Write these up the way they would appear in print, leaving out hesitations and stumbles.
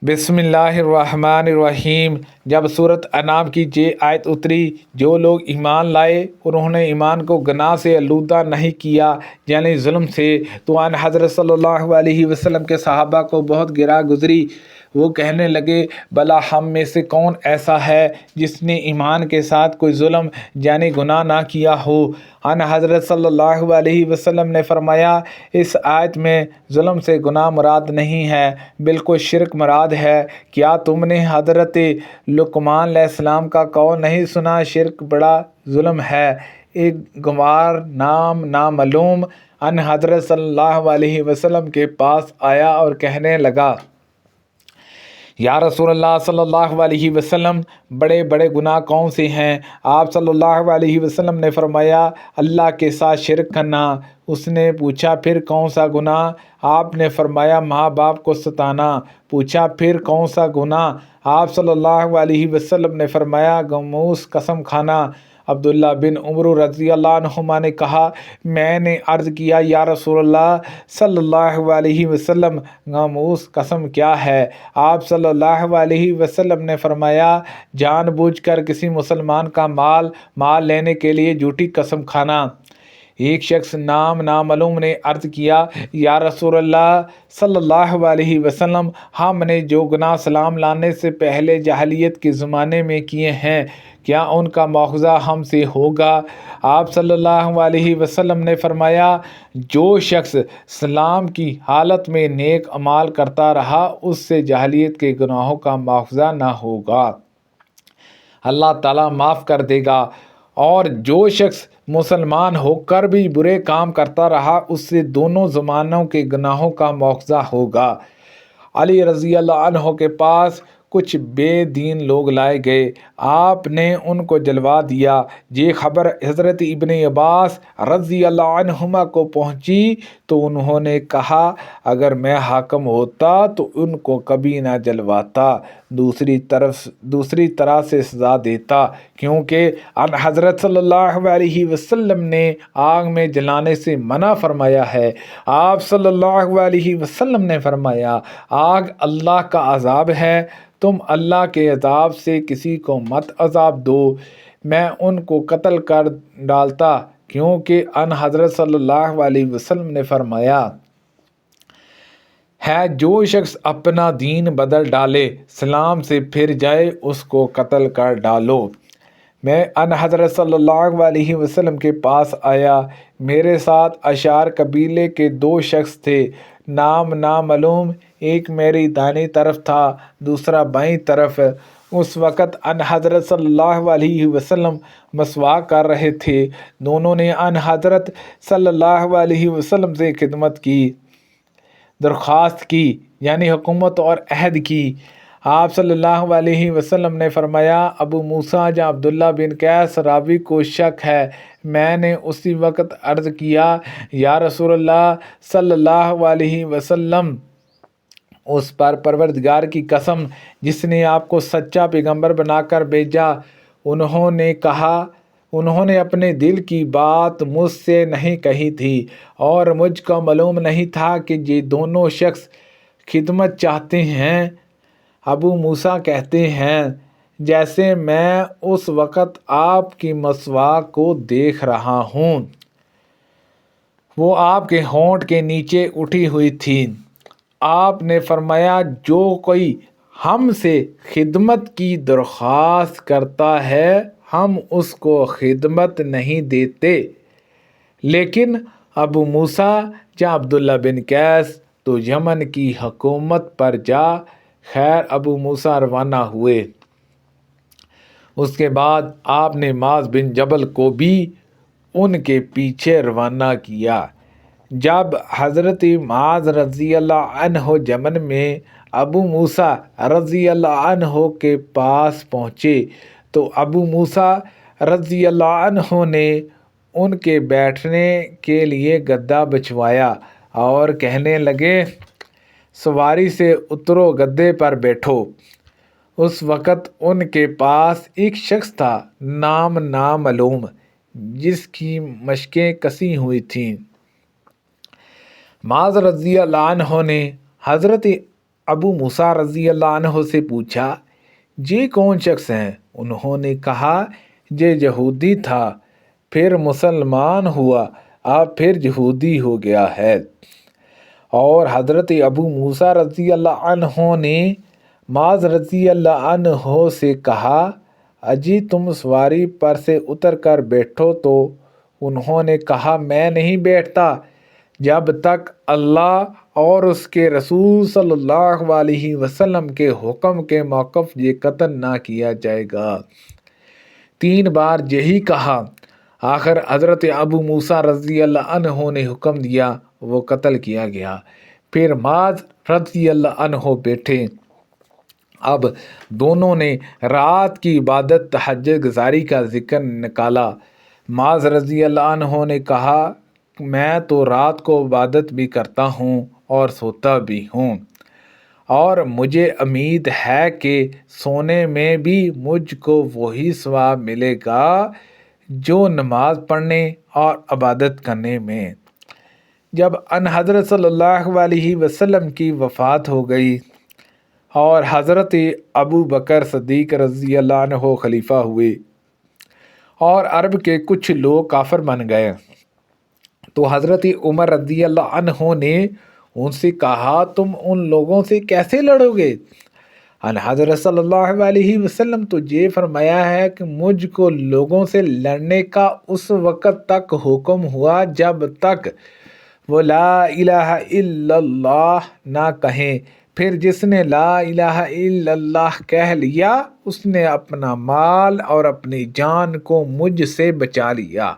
بسم اللہ الرحمن الرحیم۔ جب سورۃ انعام کی یہ آیت اتری، جو لوگ ایمان لائے انہوں نے ایمان کو گناہ سے آلودہ نہیں کیا، یعنی ظلم سے، تو آن حضرت صلی اللہ علیہ وسلم کے صحابہ کو بہت گراں گزری۔ وہ کہنے لگے، بھلا ہم میں سے کون ایسا ہے جس نے ایمان کے ساتھ کوئی ظلم یعنی گناہ نہ کیا ہو؟ ان حضرت صلی اللہ علیہ وسلم نے فرمایا، اس آیت میں ظلم سے گناہ مراد نہیں ہے، بالکل شرک مراد ہے۔ کیا تم نے حضرت لقمان علیہ السلام کا قول نہیں سنا، شرک بڑا ظلم ہے۔ ایک گنوار نامعلوم ان حضرت صلی اللہ علیہ وسلم کے پاس آیا اور کہنے لگا، یا رسول اللہ صلی اللہ علیہ وسلم، بڑے بڑے گناہ کون سے ہیں؟ آپ صلی اللہ علیہ وسلم نے فرمایا، اللہ کے ساتھ شرک کرنا۔ اس نے پوچھا، پھر کون سا گناہ؟ آپ نے فرمایا، ماں باپ کو ستانا۔ پوچھا، پھر کون سا گناہ؟ آپ صلی اللہ علیہ وسلم نے فرمایا، گموس قسم کھانا۔ عبداللہ بن عمر رضی اللہ عنہما نے کہا، میں نے عرض کیا، یا رسول اللہ صلی اللہ علیہ وسلم، گموس قسم کیا ہے؟ آپ صلی اللہ علیہ وسلم نے فرمایا، جان بوجھ کر کسی مسلمان کا مال لینے کے لیے جھوٹی قسم کھانا۔ ایک شخص نامعلوم نے عرض کیا، یا رسول اللہ صلی اللہ علیہ وسلم، ہم نے جو گناہ اسلام لانے سے پہلے جاہلیت کے زمانے میں کیے ہیں، کیا ان کا مواخذہ ہم سے ہوگا؟ آپ صلی اللہ علیہ وسلم نے فرمایا، جو شخص اسلام کی حالت میں نیک اعمال کرتا رہا، اس سے جاہلیت کے گناہوں کا مواخذہ نہ ہوگا، اللہ تعالیٰ معاف کر دے گا۔ اور جو شخص مسلمان ہو کر بھی برے کام کرتا رہا، اس سے دونوں زمانوں کے گناہوں کا مواخذہ ہوگا۔ علی رضی اللہ عنہ کے پاس کچھ بے دین لوگ لائے گئے، آپ نے ان کو جلوا دیا۔ یہ خبر حضرت ابن عباس رضی اللہ عنہما کو پہنچی تو انہوں نے کہا، اگر میں حاکم ہوتا تو ان کو کبھی نہ جلواتا، دوسری طرح سے سزا دیتا، کیونکہ ان حضرت صلی اللہ علیہ وسلم نے آگ میں جلانے سے منع فرمایا ہے۔ آپ صلی اللہ علیہ وسلم نے فرمایا، آگ اللہ کا عذاب ہے، تم اللہ کے عذاب سے کسی کو مت عذاب دو، میں ان کو قتل کر ڈالتا، کیونکہ ان حضرت صلی اللہ علیہ وسلم نے فرمایا ہے، جو شخص اپنا دین بدل ڈالے، اسلام سے پھر جائے، اس کو قتل کر ڈالو۔ میں ان حضرت صلی اللہ علیہ وسلم کے پاس آیا، میرے ساتھ اشعار قبیلے کے 2 شخص تھے، نامعلوم، ایک میری دائیں طرف تھا، دوسرا بائیں طرف۔ اس وقت ان حضرت صلی اللہ علیہ وسلم مسواک کر رہے تھے، دونوں نے ان حضرت صلی اللہ علیہ وسلم سے خدمت کی، درخواست کی، یعنی حکومت اور عہد کی۔ آپ صلی اللہ علیہ وسلم نے فرمایا، ابو موسیٰ یا عبداللہ بن قیس راوی کو شک ہے۔ میں نے اسی وقت عرض کیا، یا رسول اللہ صلی اللہ علیہ وسلم، اس پر پروردگار کی قسم جس نے آپ کو سچا پیغمبر بنا کر بھیجا۔ انہوں نے اپنے دل کی بات مجھ سے نہیں کہی تھی، اور مجھ کو معلوم نہیں تھا کہ یہ دونوں شخص خدمت چاہتے ہیں۔ ابو موسیٰ کہتے ہیں، جیسے میں اس وقت آپ کی مسواک کو دیکھ رہا ہوں، وہ آپ کے ہونٹ کے نیچے اٹھی ہوئی تھی۔ آپ نے فرمایا، جو کوئی ہم سے خدمت کی درخواست کرتا ہے، ہم اس کو خدمت نہیں دیتے، لیکن ابو موسیٰ یا عبداللہ بن قیس تو یمن کی حکومت پر جا۔ خیر، ابو موسیٰ روانہ ہوئے۔ اس کے بعد آپ نے معاذ بن جبل کو بھی ان کے پیچھے روانہ کیا۔ جب حضرت معاذ رضی اللہ عنہ یمن میں ابو موسیٰ رضی اللہ عنہ کے پاس پہنچے تو ابو موسیٰ رضی اللہ عنہ نے ان کے بیٹھنے کے لیے گدا بچھوایا اور کہنے لگے، سواری سے اترو، گدے پر بیٹھو۔ اس وقت ان کے پاس ایک شخص تھا، نامعلوم، جس کی مشقیں کسی ہوئی تھیں۔ معاذ رضی اللہ عنہ نے حضرت ابو موسیٰ رضی اللہ عنہ سے پوچھا، یہ کون شخص ہیں؟ انہوں نے کہا، یہ یہودی تھا، پھر مسلمان ہوا، اب پھر یہودی ہو گیا ہے۔ اور حضرت ابو موسیٰ رضی اللہ عنہ نے معاذ رضی اللہ عنہ سے کہا، اجی تم سواری پر سے اتر کر بیٹھو تو انہوں نے کہا، میں نہیں بیٹھتا جب تک اللہ اور اس کے رسول صلی اللہ علیہ وسلم کے حکم کے موقف یہ قتل نہ کیا جائے گا۔ 3 بار یہی کہا، آخر حضرت ابو موسیٰ رضی اللہ عنہ نے حکم دیا، وہ قتل کیا گیا۔ پھر معاذ رضی اللہ عنہ بیٹھے۔ اب دونوں نے رات کی عبادت تہجد گزاری کا ذکر نکالا۔ معاذ رضی اللہ عنہ نے کہا، میں تو رات کو عبادت بھی کرتا ہوں اور سوتا بھی ہوں، اور مجھے امید ہے کہ سونے میں بھی مجھ کو وہی ثواب ملے گا جو نماز پڑھنے اور عبادت کرنے میں۔ جب ان حضرت صلی اللہ علیہ وسلم کی وفات ہو گئی اور حضرت ابو بکر صدیق رضی اللہ عنہ خلیفہ ہوئے اور عرب کے کچھ لوگ کافر بن گئے، تو حضرت عمر رضی اللہ عنہ نے ان سے کہا، تم ان لوگوں سے کیسے لڑو گے؟ ان حضرت صلی اللہ علیہ وسلم تو یہ فرمایا ہے کہ مجھ کو لوگوں سے لڑنے کا اس وقت تک حکم ہوا جب تک وہ لا الہ الا اللہ نہ کہیں، پھر جس نے لا الہ الا اللہ کہہ لیا اس نے اپنا مال اور اپنی جان کو مجھ سے بچا لیا۔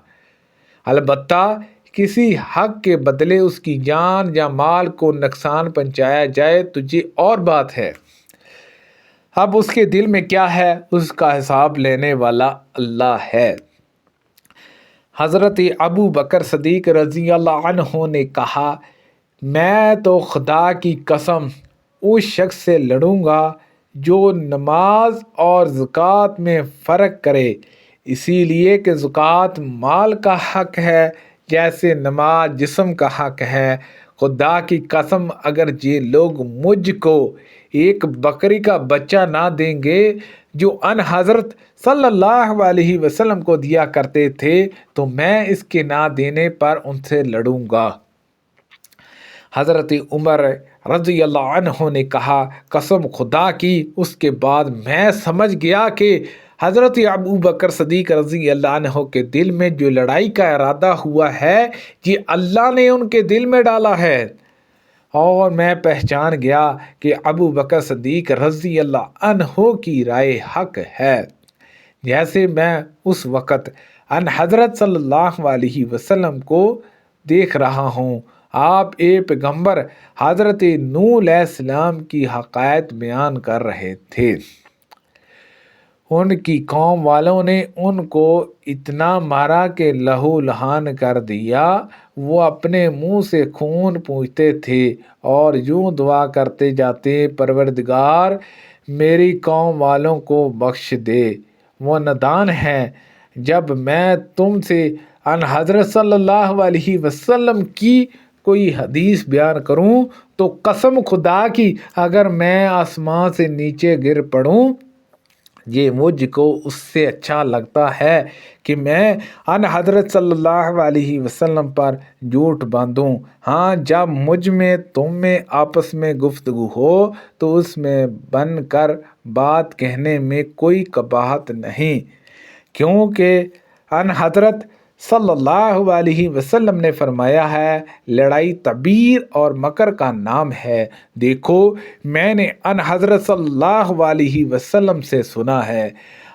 البتہ کسی حق کے بدلے اس کی جان یا مال کو نقصان پہنچایا جائے تو یہ اور بات ہے۔ اب اس کے دل میں کیا ہے اس کا حساب لینے والا اللہ ہے۔ حضرت ابو بکر صدیق رضی اللہ عنہ نے کہا، میں تو خدا کی قسم اس شخص سے لڑوں گا جو نماز اور زکوٰۃ میں فرق کرے، اسی لیے کہ زکوٰۃ مال کا حق ہے جیسے نماز جسم کا حق ہے۔ خدا کی قسم اگر یہ لوگ مجھ کو ایک بکری کا بچہ نہ دیں گے جو ان حضرت صلی اللہ علیہ وسلم کو دیا کرتے تھے تو میں اس کے نہ دینے پر ان سے لڑوں گا۔ حضرت عمر رضی اللہ عنہ نے کہا، قسم خدا کی، اس کے بعد میں سمجھ گیا کہ حضرت ابو بکر صدیق رضی اللہ عنہ کے دل میں جو لڑائی کا ارادہ ہوا ہے یہ اللہ نے ان کے دل میں ڈالا ہے، اور میں پہچان گیا کہ ابو بکر صدیق رضی اللہ عنہ کی رائے حق ہے۔ جیسے میں اس وقت ان حضرت صلی اللہ علیہ وسلم کو دیکھ رہا ہوں، آپ پیغمبر حضرت نوح علیہ السلام کی حقائق بیان کر رہے تھے۔ ان کی قوم والوں نے ان کو اتنا مارا کہ لہو لہان کر دیا، وہ اپنے منہ سے خون پوچھتے تھے اور یوں دعا کرتے جاتے، پروردگار میری قوم والوں کو بخش دے، وہ نادان ہیں۔ جب میں تم سے ان حضرت صلی اللہ علیہ وسلم کی کوئی حدیث بیان کروں تو قسم خدا کی اگر میں آسمان سے نیچے گر پڑوں یہ مجھ کو اس سے اچھا لگتا ہے کہ میں ان حضرت صلی اللہ علیہ وسلم پر جھوٹ باندھوں۔ ہاں، جب مجھ میں تم میں آپس میں گفتگو ہو تو اس میں بن کر بات کہنے میں کوئی قباحت نہیں، کیونکہ ان حضرت صلی اللہ علیہ وسلم نے فرمایا ہے، لڑائی تدبیر اور مکر کا نام ہے۔ دیکھو، میں نے ان حضرت صلی اللہ علیہ وسلم سے سنا ہے،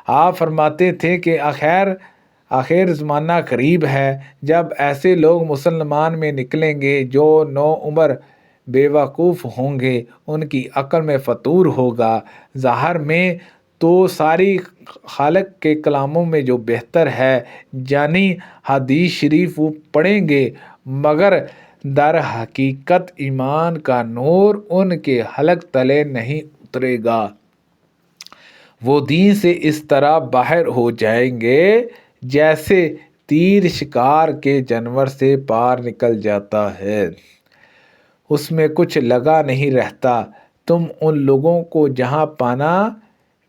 آپ فرماتے تھے کہ آخر زمانہ قریب ہے جب ایسے لوگ مسلمان میں نکلیں گے جو نوعمر بے وقوف ہوں گے، ان کی عقل میں فطور ہوگا، ظاہر میں تو ساری خالق کے کلاموں میں جو بہتر ہے یعنی حدیث شریف وہ پڑھیں گے، مگر در حقیقت ایمان کا نور ان کے حلق تلے نہیں اترے گا، وہ دین سے اس طرح باہر ہو جائیں گے جیسے تیر شکار کے جانور سے پار نکل جاتا ہے، اس میں کچھ لگا نہیں رہتا، تم ان لوگوں کو جہاں پانا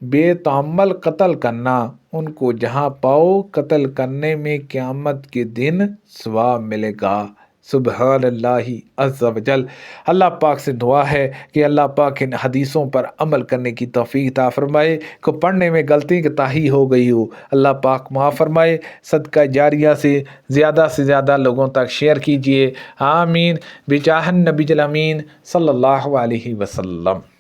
بے تعمل قتل کرنا، ان کو جہاں پاؤ قتل کرنے میں قیامت کے دن ثواب ملے گا۔ سبحان اللہ عز و جل۔ اللہ پاک سے دعا ہے کہ اللہ پاک ان حدیثوں پر عمل کرنے کی توفیق عطا فرمائے۔ کو پڑھنے میں غلطی کوتاہی ہو گئی ہو، اللہ پاک معاف فرمائے۔ صدقہ جاریہ سے زیادہ لوگوں تک شیئر کیجئے۔ آمین بجاہ النبی الامین صلی اللہ علیہ وسلم۔